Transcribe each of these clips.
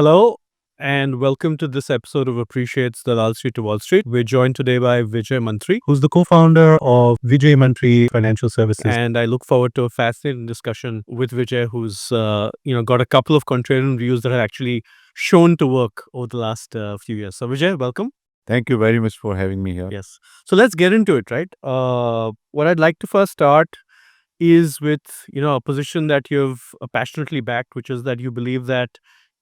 Hello and welcome to this episode of Appreciates the Dalal Street to Wall Street. We're joined today by Vijay Mantri, who's the co-founder of Vijay Mantri Financial Services. And I look forward to a fascinating discussion with Vijay, who's got a couple of contrarian views that have actually shown to work over the last few years. So Vijay, welcome. Thank you very much for having me here. Yes. So let's get into it, right? What I'd like to first start is with a position that you've passionately backed, which is that you believe that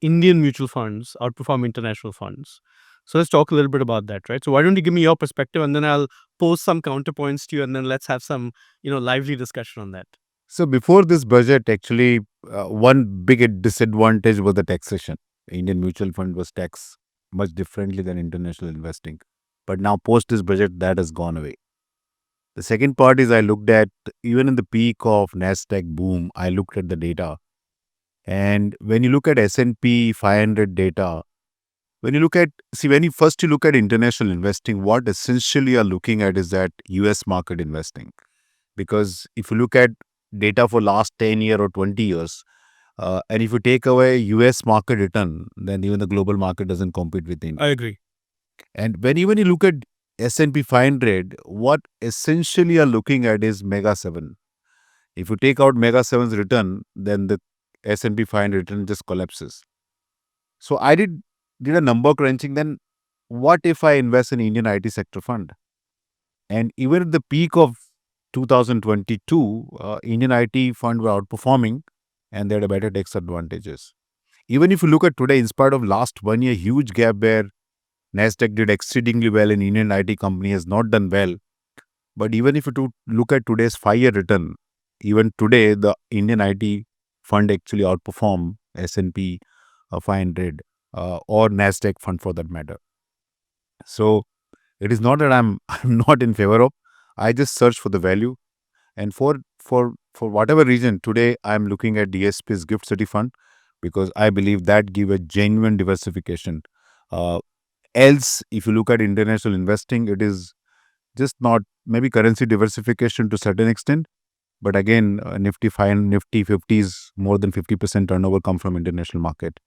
Indian mutual funds outperform international funds. So let's talk a little bit about that, right? So why don't you give me your perspective, and then I'll pose some counterpoints to you, and then let's have some lively discussion on that. So before this budget, actually, one big disadvantage was the taxation. Indian mutual fund was taxed much differently than international investing. But now post this budget, that has gone away. The second part is I looked at, even in the peak of Nasdaq boom, I looked at the data. And when you look at S&P 500 data, when you look at, when you first you look at international investing, what essentially you're looking at is that US market investing. Because if you look at data for last 10 year or 20 years, and if you take away US market return, then even the global market doesn't compete with India. I agree. And when even you look at S&P 500, what essentially you're looking at is Mega 7. If you take out Mega 7's return, then the S&P 500 return just collapses. So I did a number crunching. Then what if I invest in Indian IT sector fund? And even at the peak of 2022, Indian IT fund were outperforming and they had a better tax advantages. Even if you look at today, in spite of last 1 year huge gap where Nasdaq did exceedingly well and Indian IT company has not done well. But even if you look at today's 5-year return, even today the Indian IT fund actually outperform S&P 500 or Nasdaq fund for that matter. So it is not that I'm not in favor of. I just search for the value, and for whatever reason today I'm looking at DSP's Gift City Fund because I believe that give a genuine diversification. Else, if you look at international investing, it is just not maybe currency diversification to a certain extent, but again, Nifty 5, Nifty 50 is more than 50% turnover come from international market.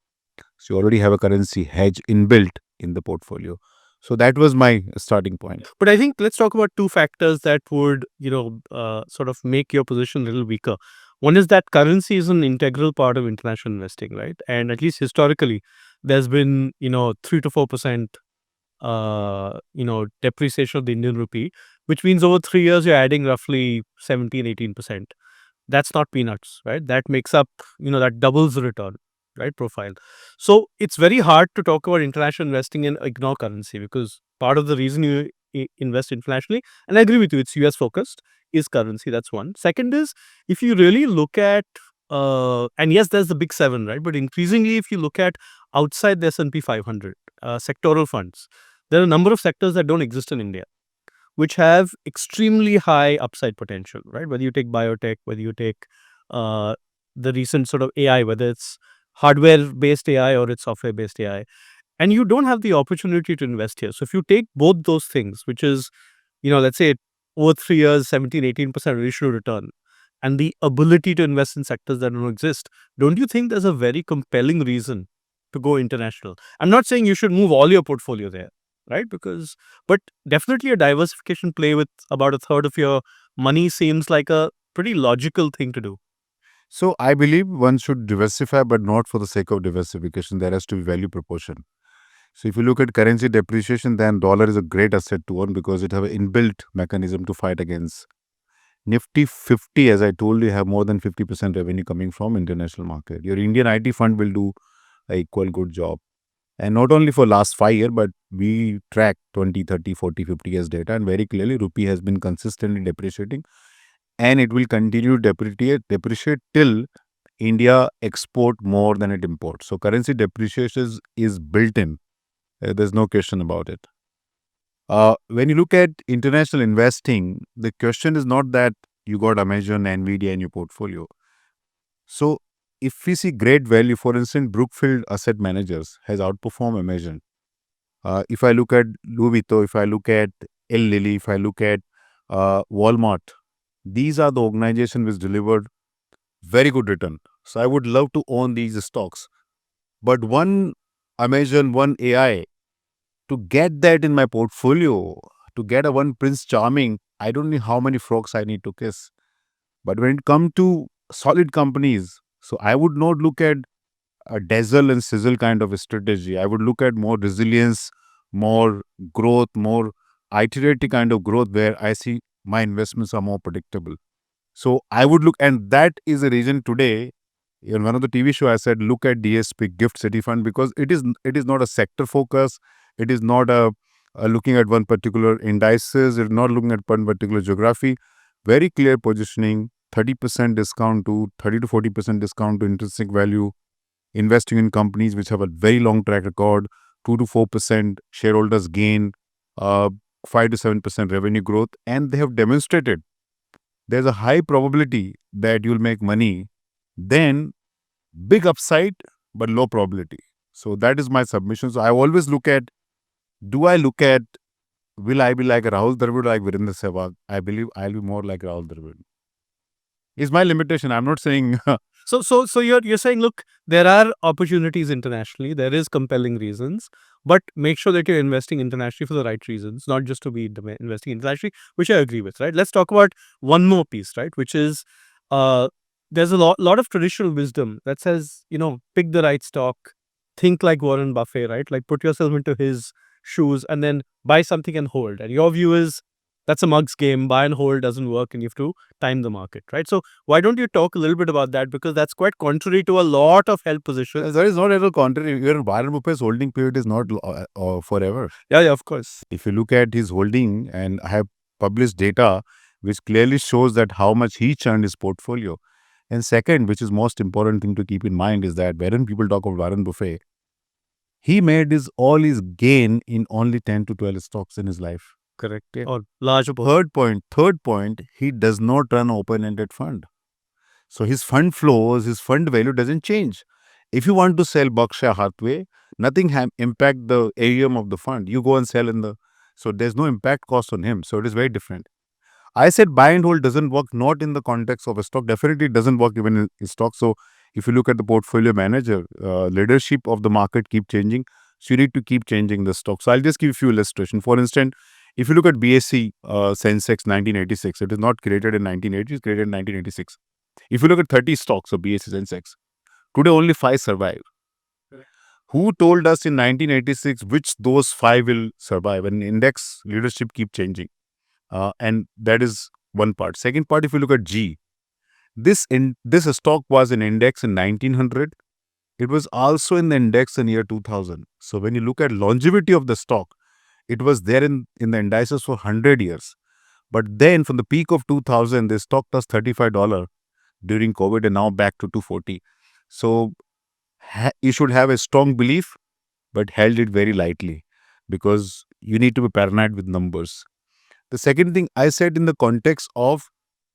So you already have a currency hedge inbuilt in the portfolio. So that was my starting point. But I think let's talk about two factors that would, sort of make your position a little weaker. One is that currency is an integral part of international investing, right? And at least historically, there's been, 3 to 4%, depreciation of the Indian rupee, which means over 3 years, you're adding roughly 17, 18%. That's not peanuts, right? That makes up, that doubles the return, right? Profile. So it's very hard to talk about international investing and ignore currency because part of the reason you invest internationally, and I agree with you, it's US focused, is currency. That's one. Second is if you really look at, and yes, there's the big seven, right? But increasingly, if you look at outside the S&P 500, sectoral funds, there are a number of sectors that don't exist in India, which have extremely high upside potential, right? Whether you take biotech, whether you take the recent sort of AI, whether it's hardware-based AI or it's software-based AI, and you don't have the opportunity to invest here. So if you take both those things, which is, let's say over 3 years, 17, 18% initial return, and the ability to invest in sectors that don't exist, don't you think there's a very compelling reason to go international? I'm not saying you should move all your portfolio there, right? But definitely a diversification play with about a third of your money seems like a pretty logical thing to do. So I believe one should diversify, but not for the sake of diversification. There has to be value proportion. So if you look at currency depreciation, then dollar is a great asset to own because it have an inbuilt mechanism to fight against. Nifty 50, as I told you, have more than 50% revenue coming from international market. Your Indian IT fund will do a equal good job. And not only for last 5 years, but we track 20, 30, 40, 50 years data. And very clearly, rupee has been consistently depreciating. And it will continue to depreciate till India export more than it imports. So currency depreciation is built in. There's no question about it. When you look at international investing, the question is not that you got Amazon, Nvidia in your portfolio. So if we see great value, for instance, Brookfield Asset Managers has outperformed Amazon. If I look at Louis Vuitton, if I look at El Lilly, if I look at Walmart, these are the organizations which delivered very good return. So I would love to own these stocks. But one Amazon One AI. To get that in my portfolio, to get a one Prince Charming, I don't know how many frogs I need to kiss. But when it comes to solid companies, so I would not look at a dazzle and sizzle kind of a strategy. I would look at more resilience, more growth, more iterative kind of growth where I see my investments are more predictable. So I would look, and that is the reason today in one of the TV show I said look at DSP Gift City Fund because it is not a sector focus. It is not a looking at one particular indices. It's not looking at one particular geography. Very clear positioning. 30% discount to 30 to 40% discount to intrinsic value. Investing in companies which have a very long track record. 2 to 4% shareholders gain. Uh, 5 to 7% revenue growth, and they have demonstrated there's a high probability that you'll make money, then big upside but low probability. So that is my submission. So I always look at, do I look at, will I be like Rahul Dravid or like Virendra Sehwag? I believe I'll be more like Rahul Dravid. Is my limitation. I'm not saying So you're saying, look, there are opportunities internationally. There is compelling reasons, but make sure that you're investing internationally for the right reasons, not just to be investing internationally, which I agree with. Right. Let's talk about one more piece, right? Which is, uh, there's a lot of traditional wisdom that says, pick the right stock, think like Warren Buffett, right? Like put yourself into his shoes and then buy something and hold. And your view is that's a mug's game. Buy and hold doesn't work, and you have to time the market, right? So why don't you talk a little bit about that? Because that's quite contrary to a lot of health positions. there is not at all contrary. Even Warren Buffett's holding period is not forever. Yeah, of course. If you look at his holding, and I have published data which clearly shows that how much he churned his portfolio. And second, which is most important thing to keep in mind, is that when people talk about Warren Buffett, he made all his gain in only 10 to 12 stocks in his life. Correct. Okay. Or larger Third point, he does not run an open-ended fund. So his fund flows, his fund value doesn't change. If you want to sell Berkshire Hathaway, nothing impact the AUM of the fund. You go and sell so there's no impact cost on him. So it is very different. I said buy and hold doesn't work not in the context of a stock. Definitely it doesn't work even in stock. So if you look at the portfolio manager, leadership of the market keep changing. So you need to keep changing the stock. So I'll just give you a few illustrations. For instance, if you look at BSE Sensex 1986, it is not created in 1980, it's created in 1986. If you look at 30 stocks of BSE Sensex, today only 5 survive. Correct. Who told us in 1986 which those 5 will survive? And index leadership keep changing. And that is one part. Second part, if you look at G, this stock was an index in 1900. It was also in the index in year 2000. So when you look at longevity of the stock, it was there in the indices for 100 years. But then from the peak of 2000, the stock was $35 during COVID and now back to 240. So you should have a strong belief, but held it very lightly because you need to be paranoid with numbers. The second thing I said in the context of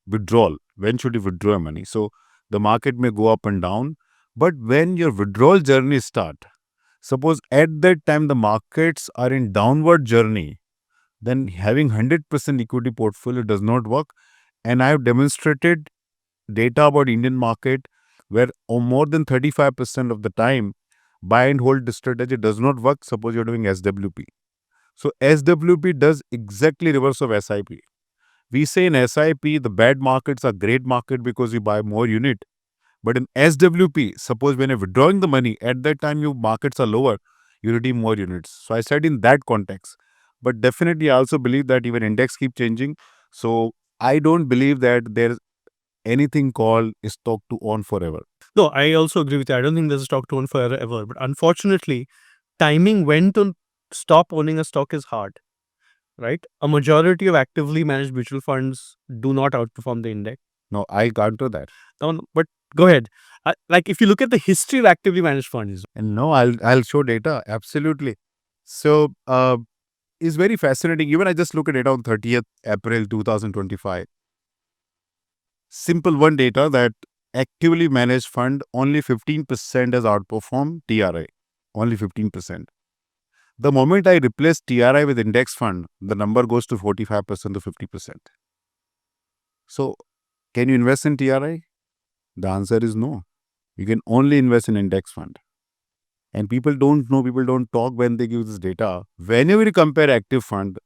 withdrawal, when should you withdraw money? So the market may go up and down, but when your withdrawal journey start, suppose at that time the markets are in downward journey, then having 100% equity portfolio does not work. And I have demonstrated data about Indian market where more than 35% of the time buy and hold strategy does not work. Suppose you're doing SWP. So SWP does exactly reverse of SIP. We say in SIP, the bad markets are great market because you buy more unit. But in SWP, suppose when you're withdrawing the money, at that time your markets are lower, you redeem more units. So I said in that context. But definitely I also believe that even index keep changing. So I don't believe that there's anything called stock to own forever. No, I also agree with you. I don't think there's a stock to own forever. But unfortunately, timing when to stop owning a stock is hard, right? A majority of actively managed mutual funds do not outperform the index. No, I counter that. No, but go ahead. Like if you look at the history of actively managed funds, And no, I'll show data. Absolutely. So it's very fascinating. Even I just look at it on 30th April 2025. Simple one data that actively managed fund only 15% has outperformed TRI. Only 15%. The moment I replace TRI with index fund, the number goes to 45% to 50%. So can you invest in TRI? The answer is no. You can only invest in index fund. And people don't know, people don't talk when they give this data. Whenever you compare active fund,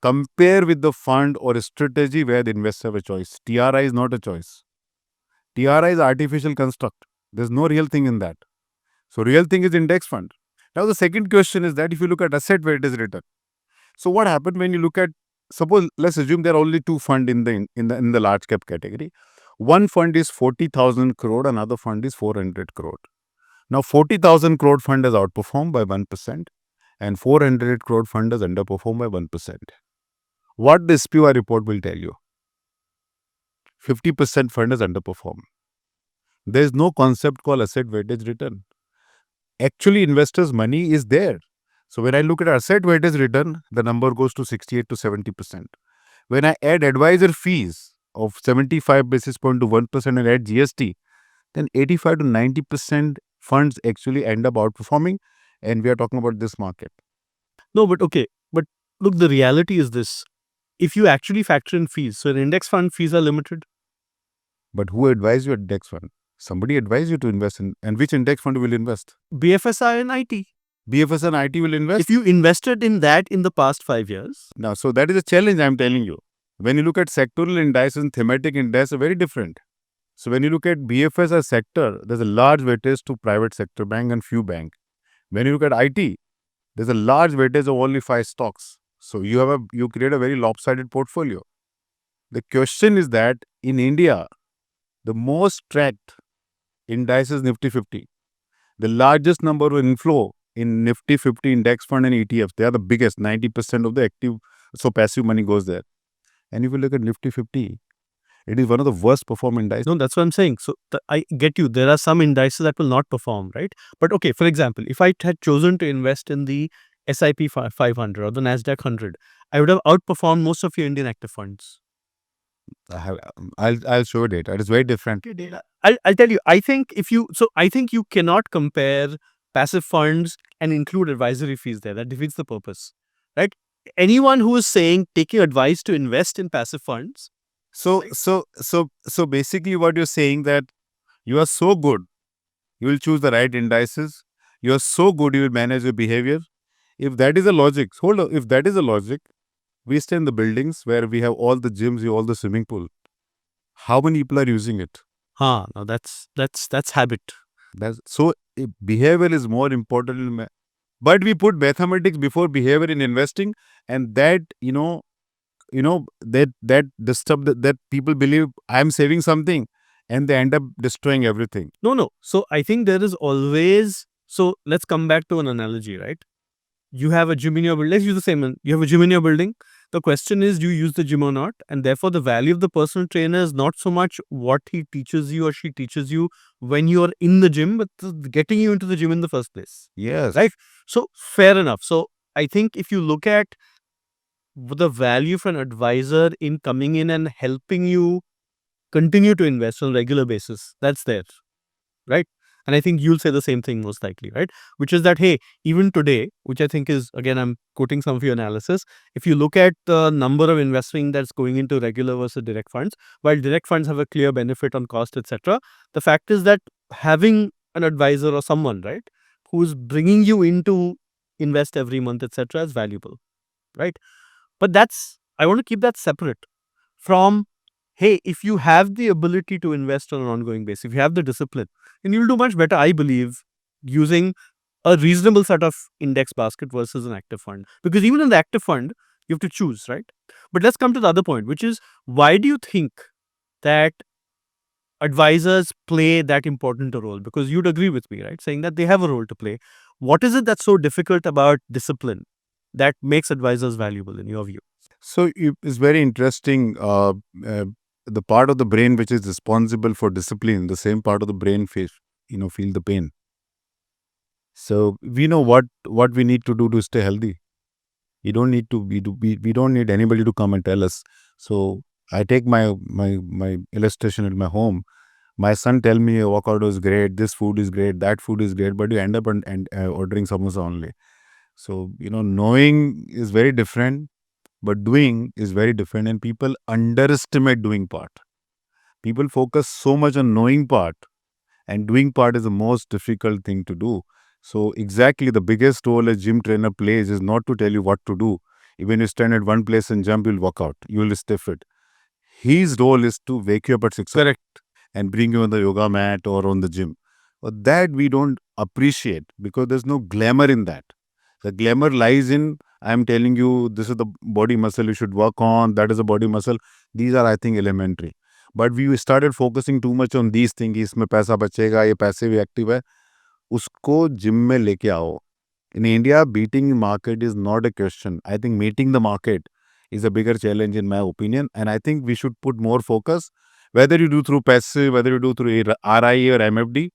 compare with the fund or a strategy where the investor have a choice. TRI is not a choice. TRI is artificial construct. There's no real thing in that. So real thing is index fund. Now the second question is that if you look at asset weighted return. So what happened when you look at, suppose let's assume there are only two fund in the large cap category. One fund is 40,000 crore, another fund is 400 crore. Now 40,000 crore fund has outperformed by 1% and 400 crore fund has underperformed by 1%. What the SPY report will tell you? 50% fund has underperformed. There is no concept called asset weighted return. Actually, investors' money is there. So when I look at asset weighted return, the number goes to 68 to 70%. When I add advisor fees of 75 basis point to 1% and add GST, then 85 to 90% funds actually end up outperforming. And we are talking about this market. No, but okay. But look, the reality is this. If you actually factor in fees, so in index fund, fees are limited. But who advised you index fund? Somebody advised you to invest in, and which index fund will invest? BFSI and IT. BFS and IT will invest. If you invested in that in the past 5 years. Now, so that is a challenge I'm telling you. When you look at sectoral indices and thematic indices are very different. So when you look at BFS as sector, there's a large weightage to private sector bank and few bank. When you look at IT, there's a large weightage of only 5 stocks. So you create a very lopsided portfolio. The question is that in India, the most tracked index is Nifty 50. The largest number of inflow in Nifty 50 index fund and ETFs, they are the biggest. 90% of the active, so passive money goes there. And if you look at Nifty 50, it is one of the worst performing indices. No, that's what I'm saying. So I get you. There are some indices that will not perform, right? But okay, for example, if I had chosen to invest in the SIP 500 or the NASDAQ 100, I would have outperformed most of your Indian active funds. I'll show you data. It is very different. I'll tell you. I think you cannot compare passive funds and include advisory fees there. That defeats the purpose, right? Anyone who is saying taking advice to invest in passive funds. So basically what you're saying that you are so good, you will choose the right indices. You are so good, you will manage your behavior. If that is a logic, if that is a logic, we stay in the buildings where we have all the gyms, all the swimming pool. How many people are using it? Now that's habit. Behavior is more important. But we put mathematics before behavior in investing, and that that disturb that people believe I'm saving something, and they end up destroying everything. No. So I think there is always. So let's come back to an analogy, right? You have a gym in your building. Let's use the same one. You have a gym in your building. The question is, do you use the gym or not? And therefore, the value of the personal trainer is not so much what he teaches you or she teaches you when you are in the gym, but getting you into the gym in the first place. Yes. Right? So, fair enough. So, I think if you look at the value for an advisor in coming in and helping you continue to invest on a regular basis, that's there. Right? And I think you'll say the same thing most likely, right? Which is that, hey, even today, which I think is, again, I'm quoting some of your analysis. If you look at the number of investing that's going into regular versus direct funds, while direct funds have a clear benefit on cost, etc., the fact is that having an advisor or someone, right, who's bringing you into invest every month, etc., is valuable, right? But I want to keep that separate from, hey, if you have the ability to invest on an ongoing basis, if you have the discipline, then you'll do much better, I believe, using a reasonable set of index basket versus an active fund. Because even in the active fund, you have to choose, right? But let's come to the other point, which is, why do you think that advisors play that important a role? Because you'd agree with me, right? Saying that they have a role to play. What is it that's so difficult about discipline that makes advisors valuable in your view? So it's very interesting. The part of the brain which is responsible for discipline, the same part of the brain feel the pain. So we know what we need to do to stay healthy. We don't need anybody to come and tell us. So I take my illustration at my home. My son tell me avocado is great, this food is great, that food is great, but you end up ordering samosa only. So knowing is very different. But doing is very different, and people underestimate doing part. People focus so much on knowing part, and doing part is the most difficult thing to do. So exactly the biggest role a gym trainer plays is not to tell you what to do. Even you stand at one place and jump, you'll walk out. You will stiff it. His role is to wake you up at 6 o'clock Correct. and bring you on the yoga mat or on the gym. But that we don't appreciate because there's no glamour in that. The glamour lies in I'm telling you this is the body muscle you should work on, that is a body muscle. These are I think elementary. But we started focusing too much on these things. इसमें पैसा बचेगा, ये पैसे भी active है, उसको gym में लेके आओ. In India, beating market is not a question. I think meeting the market is a bigger challenge in my opinion. And I think we should put more focus, whether you do through passive, whether you do through RIA or MFD.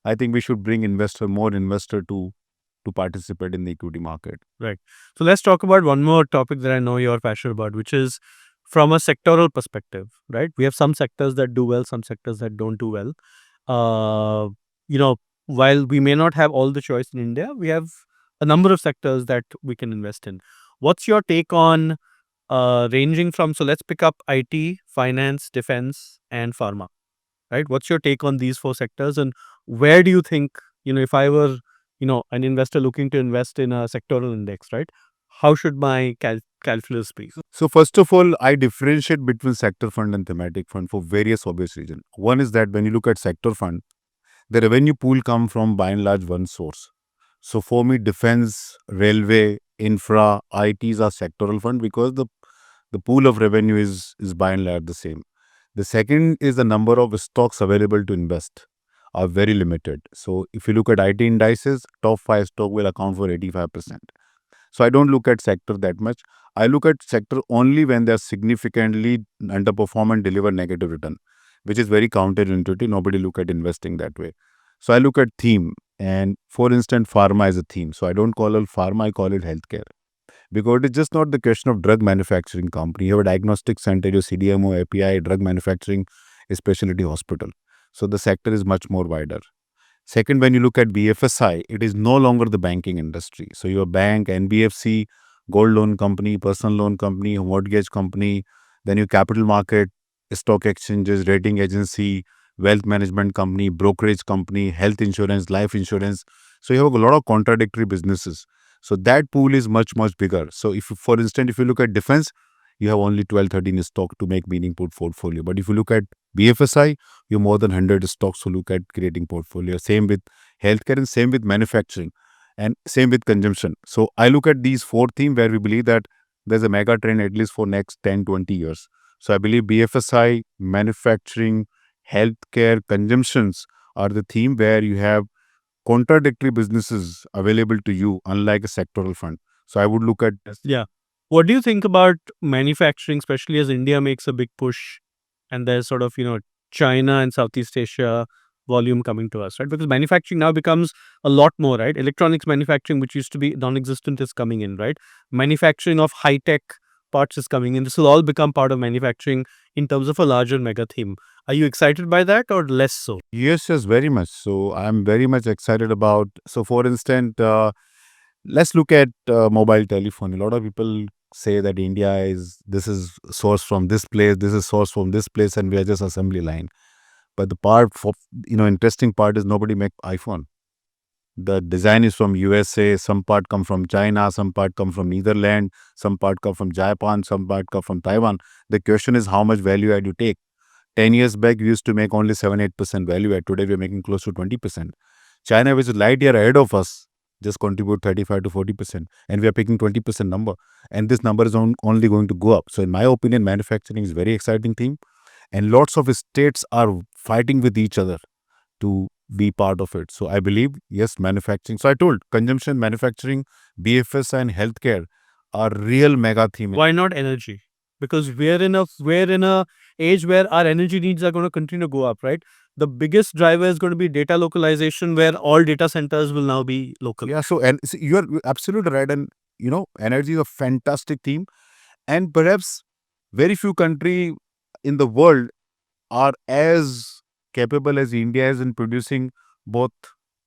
I think we should bring more investor to participate in the equity market. Right. So let's talk about one more topic that I know you're passionate about, which is from a sectoral perspective, right? We have some sectors that do well, some sectors that don't do well. Uh, you know, while we may not have all the choice in India, we have a number of sectors that we can invest in. What's your take on ranging from, so let's pick up IT, finance, defense, and pharma, right? What's your take on these four sectors, and where do you think, if I were, an investor looking to invest in a sectoral index, right? How should my calculus be? So first of all, I differentiate between sector fund and thematic fund for various obvious reasons. One is that when you look at sector fund, the revenue pool come from by and large one source. So for me, defense, railway, infra, ITs are sectoral fund because the pool of revenue is by and large the same. The second is the number of stocks available to invest are very limited. So if you look at IT indices, top 5 stock will account for 85%. So I don't look at sector that much. I look at sector only when they are significantly underperform and deliver negative return, which is very counterintuitive. Nobody look at investing that way. So I look at theme, and for instance, pharma is a theme. So I don't call it pharma, I call it healthcare. Because it's just not the question of drug manufacturing company. You have a diagnostic center, your CDMO, API, drug manufacturing, a specialty hospital. So the sector is much more wider. Second, when you look at BFSI, it is no longer the banking industry. So your bank, NBFC, gold loan company, personal loan company, mortgage company, then your capital market, stock exchanges, rating agency, wealth management company, brokerage company, health insurance, life insurance. So you have a lot of contradictory businesses. So that pool is much, much bigger. So if, for instance, if you look at defense, you have only 12, 13 stock to make meaningful portfolio. But if you look at BFSI, you have more than 100 stocks to look at creating portfolio. Same with healthcare and same with manufacturing and same with consumption. So I look at these four themes where we believe that there's a mega trend at least for next 10, 20 years. So I believe BFSI, manufacturing, healthcare, consumptions are the theme where you have contradictory businesses available to you, unlike a sectoral fund. So I would look at Yeah. What do you think about manufacturing, especially as India makes a big push and there's sort of, China and Southeast Asia volume coming to us, right? Because manufacturing now becomes a lot more, right? Electronics manufacturing, which used to be non-existent, is coming in, right? Manufacturing of high-tech parts is coming in. This will all become part of manufacturing in terms of a larger mega theme. Are you excited by that or less so? Yes, yes, very much. So I'm very much excited about. So for instance, let's look at mobile telephone. A lot of people say that India is this is sourced from this place, this is sourced from this place, and we are just assembly line. But the part for interesting part is nobody make iPhone. The design is from USA, some part come from China, some part come from Netherlands, some part come from Japan, some part come from Taiwan. The question is how much value add you take. 10 years back, we used to make only 7-8% value add. Today, we're making close to 20%. China, which is light year ahead of us, just contribute 35 to 40%. And we are picking 20% number. And this number is only going to go up. So in my opinion, manufacturing is very exciting thing. And lots of states are fighting with each other to be part of it. So I believe, yes, manufacturing. So I told consumption, manufacturing, BFS and healthcare are real mega theme. Why not energy? Because we're in a age where our energy needs are going to continue to go up, right? The biggest driver is going to be data localization, where all data centers will now be local. Yeah, so and so you're absolutely right. And energy is a fantastic theme. And perhaps very few country in the world are as capable as India is in producing both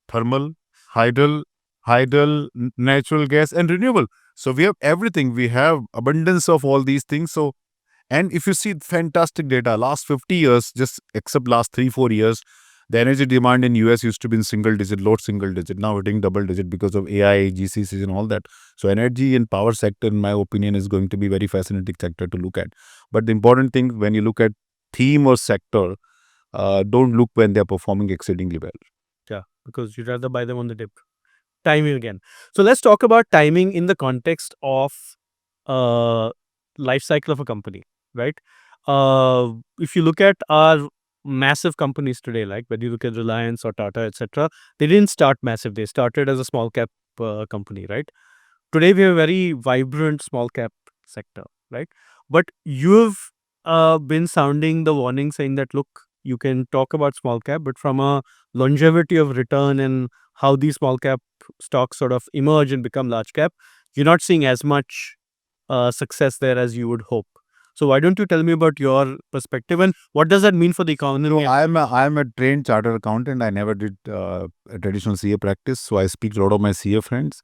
thermal, natural gas, and renewable. So we have everything. We have abundance of all these things. So, and if you see fantastic data, last 50 years, just except last 3-4 years, The energy demand in US used to be in single digit, low single digit, now hitting double digit because of AI, GCCs and all that. So energy and power sector, in my opinion, is going to be very fascinating sector to look at. But the important thing when you look at theme or sector, don't look when they're performing exceedingly well. Yeah, because you'd rather buy them on the dip. Timing again. So let's talk about timing in the context of uh, life cycle of a company, right? If you look at our massive companies today, like whether you look at Reliance or Tata, etc., they didn't start massive. They started as a small cap company, right? Today we have a very vibrant small cap sector, right? But you've been sounding the warning saying that, look, you can talk about small cap, but from a longevity of return and how these small cap stocks sort of emerge and become large cap, you're not seeing as much success there as you would hope. So why don't you tell me about your perspective and what does that mean for the economy? No, I'm a trained chartered accountant. I never did a traditional CA practice, so I speak to a lot of my CA friends,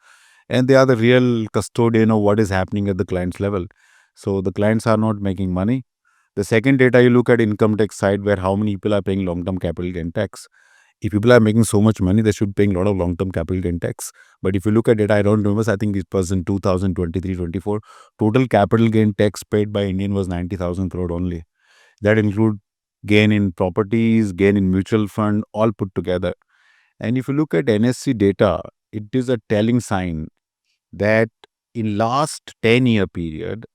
and they are the real custodian of what is happening at the client's level. So the clients are not making money. The second data you look at income tax side, where how many people are paying long-term capital gain tax. If people are making so much money, they should be paying a lot of long-term capital gain tax. But if you look at it, I don't remember, I think it was in 2023-24, total capital gain tax paid by Indian was 90,000 crore only. That include gain in properties, gain in mutual fund, all put together. And if you look at NSE data, it is a telling sign that in last 10-year period,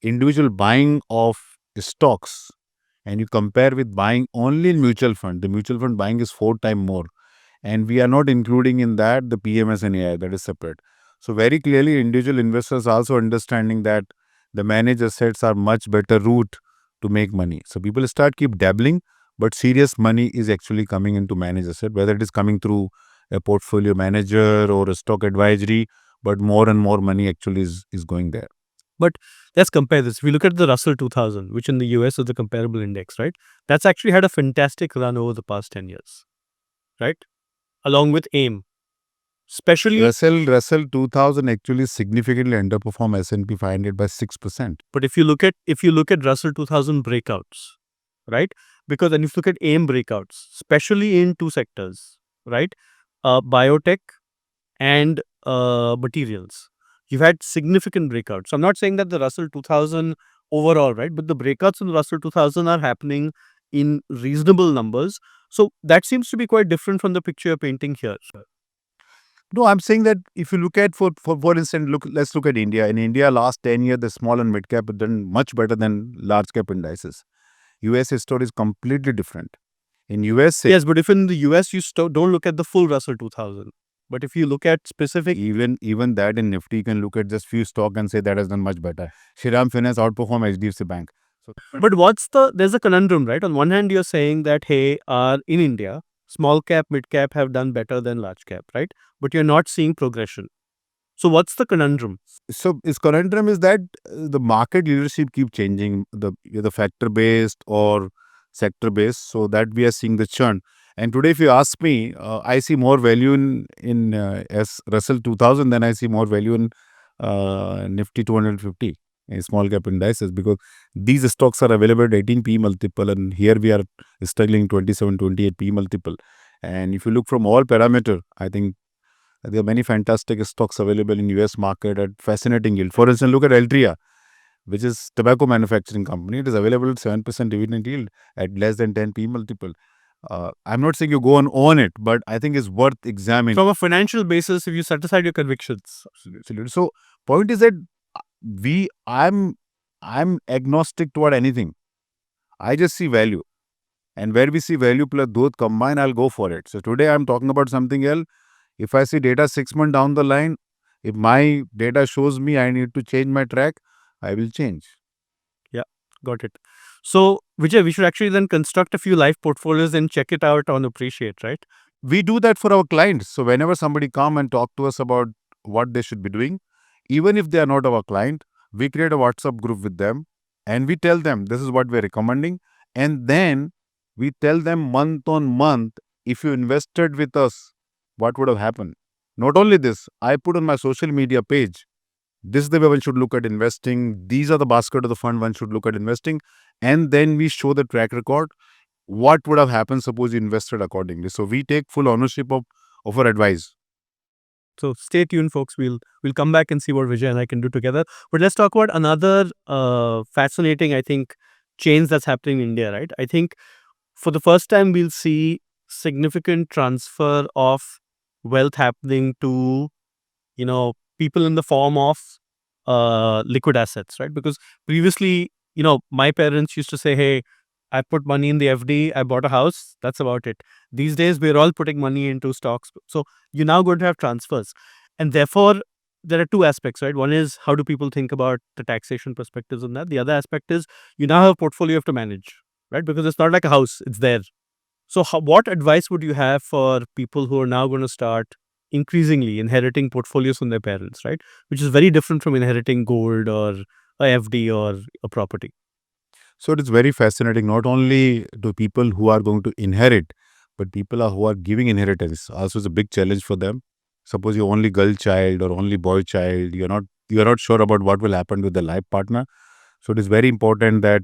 individual buying of stocks and you compare with buying only in mutual fund, the mutual fund buying is 4 times more. And we are not including in that the PMS and AI, that is separate. So very clearly, individual investors also understanding that the managed assets are much better route to make money. So people start keep dabbling, but serious money is actually coming into managed asset, whether it is coming through a portfolio manager or a stock advisory, but more and more money actually is going there. But let's compare this. If we look at the Russell 2000, which in the US is the comparable index, right? That's actually had a fantastic run over the past 10 years, right? Along with AIM. Especially, Russell 2000 actually significantly underperformed S&P 500 by 6%. but if you look at Russell 2000 breakouts, right? Because and if you look at AIM breakouts, especially in two sectors, right? Biotech and materials. You've had significant breakouts. So I'm not saying that the Russell 2000 overall, right? But the breakouts in the Russell 2000 are happening in reasonable numbers. So that seems to be quite different from the picture you're painting here. No, I'm saying that if you look at for instance, let's look at India. In India, last 10 years, the small and mid cap have done much better than large cap indices. US story is completely different. In USA, Yes, but if in the US you don't look at the full Russell 2000, but if you look at specific, even that in Nifty, you can look at just few stock and say that has done much better. Shriram Finance outperformed HDFC Bank. So, but there's a conundrum, right? On one hand, you're saying that, hey, in India, small cap, mid cap have done better than large cap, right? But you're not seeing progression. So what's the conundrum? so its conundrum is that the market leadership keep changing, the factor based or sector based, so that we are seeing the churn. And today, if you ask me, I see more value in as Russell 2000 than I see more value in Nifty 250 in small cap indices, because these stocks are available at 18 P multiple, and here we are struggling 27, 28 P multiple. And if you look from all parameter, I think there are many fantastic stocks available in US market at fascinating yield. For instance, look at Altria, which is tobacco manufacturing company. It is available at 7% dividend yield at less than 10 P multiple. I'm not saying you go and own it, but I think it's worth examining. From a financial basis, if you set aside your convictions. Absolutely. So point is that I'm agnostic toward anything. I just see value. And where we see value plus both combine, I'll go for it. So today I'm talking about something else. If I see data 6 months down the line, if my data shows me I need to change my track, I will change. Yeah, got it. So, Vijay, we should actually then construct a few live portfolios and check it out on Appreciate, right? We do that for our clients. So whenever somebody come and talk to us about what they should be doing, even if they are not our client, we create a WhatsApp group with them and we tell them this is what we're recommending. And then we tell them month on month, if you invested with us, what would have happened. Not only this, I put on my social media page, this is the way one should look at investing. These are the basket of the fund one should look at investing. And then we show the track record. what would have happened suppose you invested accordingly. So we take full ownership of our advice. So stay tuned, folks. We'll come back and see what Vijay and I can do together. But let's talk about another fascinating, I think, change that's happening in India, right? I think for the first time we'll see significant transfer of wealth happening to, people in the form of liquid assets, right? Because previously, my parents used to say, hey, I put money in the FD, I bought a house, that's about it. These days, we're all putting money into stocks. So you're now going to have transfers. And therefore, there are two aspects, right? One is how do people think about the taxation perspectives on that? The other aspect is you now have a portfolio you have to manage, right? Because it's not like a house, it's there. So, what advice would you have for people who are now going to start increasingly inheriting portfolios from their parents, right? Which is very different from inheriting gold or a FD or a property. So it is very fascinating, not only to people who are going to inherit, but who are giving inheritance. Also, is a big challenge for them. Suppose you're only girl child or only boy child, you're not sure about what will happen with the life partner. So it is very important that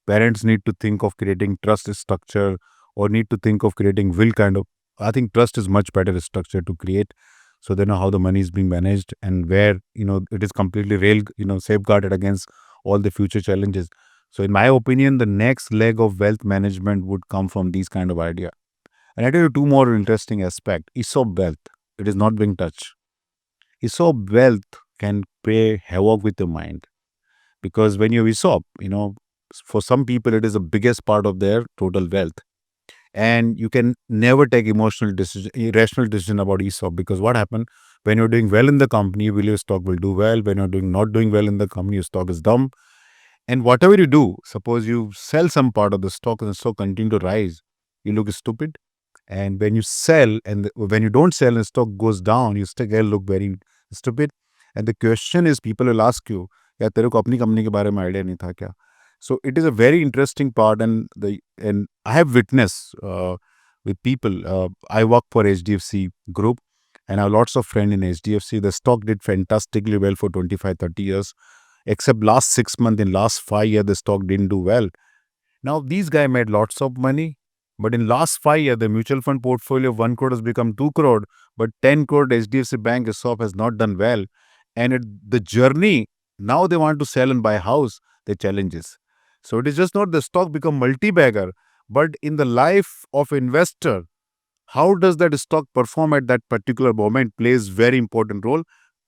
parents need to think of creating trust structure or need to think of creating will kind of. I think trust is much better structure to create, so they know how the money is being managed and where it is completely safeguarded against all the future challenges. So in my opinion, the next leg of wealth management would come from these kind of idea. And I tell you two more interesting aspect. ESOP wealth, it is not being touched. ESOP wealth can play havoc with your mind, because when you ESOP, for some people it is the biggest part of their total wealth, and you can never take irrational decision about ESOP, because what happened when you're doing well in the company, will your stock will do well. When you're not doing well in the company, your stock is dumb. And whatever you do, suppose you sell some part of the stock and the stock continue to rise, you look stupid. And when you sell and when you don't sell and the stock goes down, you still look very stupid. And the question is, people will ask you, "Ya तेरे को अपनी company के बारे में idea नहीं था क्या?" So it is a very interesting part, and I have witnessed with people. I work for HDFC Group, and I have lots of friends in HDFC. The stock did fantastically well for 25-30 years, except last 6 months. In last 5 years, the stock didn't do well. Now these guy made lots of money, but in last 5 years, the mutual fund portfolio of 1 crore has become 2 crore, but 10 crore HDFC Bank ESOP has not done well. And the journey, now they want to sell and buy house, the challenges. So it is just not the stock become multi-bagger, but in the life of investor, how does that stock perform at that particular moment plays very important role.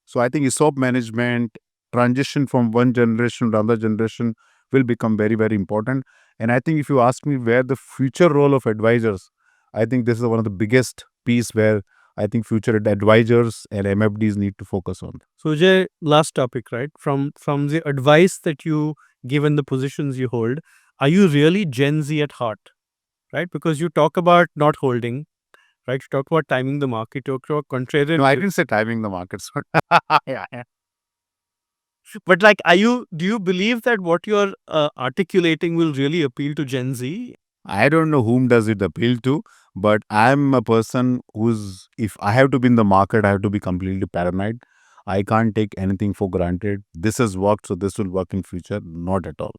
So I think ESOP management, transition from one generation to another generation will become very, very important. And I think if you ask me where the future role of advisors, I think this is one of the biggest piece where I think future advisors and MFDs need to focus on. So, Vijay, last topic, right? From the advice that you give and the positions you hold, are you really Gen Z at heart, right? Because you talk about not holding, right? You talk about timing the market, you talk about contrarian. No, I didn't say timing the markets. Yeah, yeah. But like, do you believe that what you're articulating will really appeal to Gen Z? I don't know whom does it appeal to, but I'm a person who's, if I have to be in the market, I have to be completely paranoid. I can't take anything for granted. This has worked, so this will work in future. Not at all.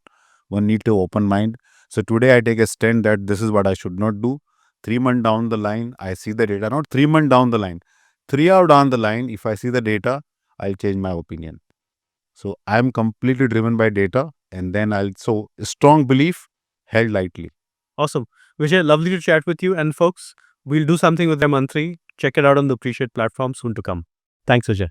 One need to open mind. So today I take a stand that this is what I should not do. 3 months down the line, I see the data. Not 3 months down the line. 3 hours down the line, if I see the data, I'll change my opinion. So I'm completely driven by data, and then so strong belief held lightly. Awesome. Vijay, lovely to chat with you. And folks, we'll do something with Mantri. Check it out on the Appreciate platform soon to come. Thanks, Vijay.